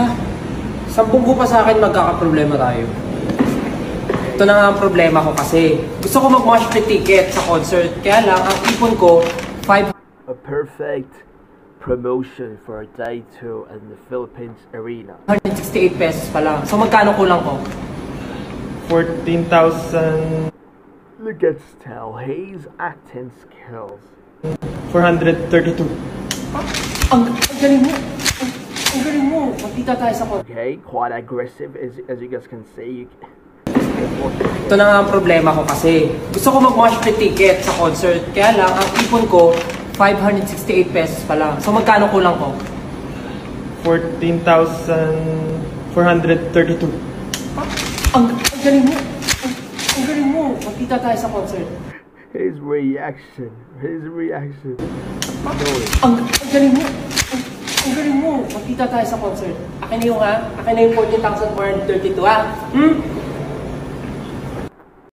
Ah, 10 ko pa sa akin, magkakaproblema tayo. Ito na nga ang problema ko kasi. Gusto ko mag-mosh pit ticket sa concert. Kaya lang, ang ipon ko, 5... A perfect promotion for day 2 in the Philippines Arena. 168 pesos pa lang. So magkano kulang ko? 14,000... Look at Stel, his acting skills. 432. Ang galing mo! Ang galing mo! Magkita tayo sa concert. Okay, quite aggressive as you guys can see. Ito na nga ang problema ko kasi. Gusto ko mag-mosh pit ticket sa concert. Kaya lang, ang ipon ko, 568 pesos pa lang. So magkano kulang ko? 14,432. Ang galing mo! Ang galing mo! Magkita tayo sa concert. His reaction. Ang galing mo! Ang galing mo! Magkita tayo sa concert. Akin na yung 14,432 ha?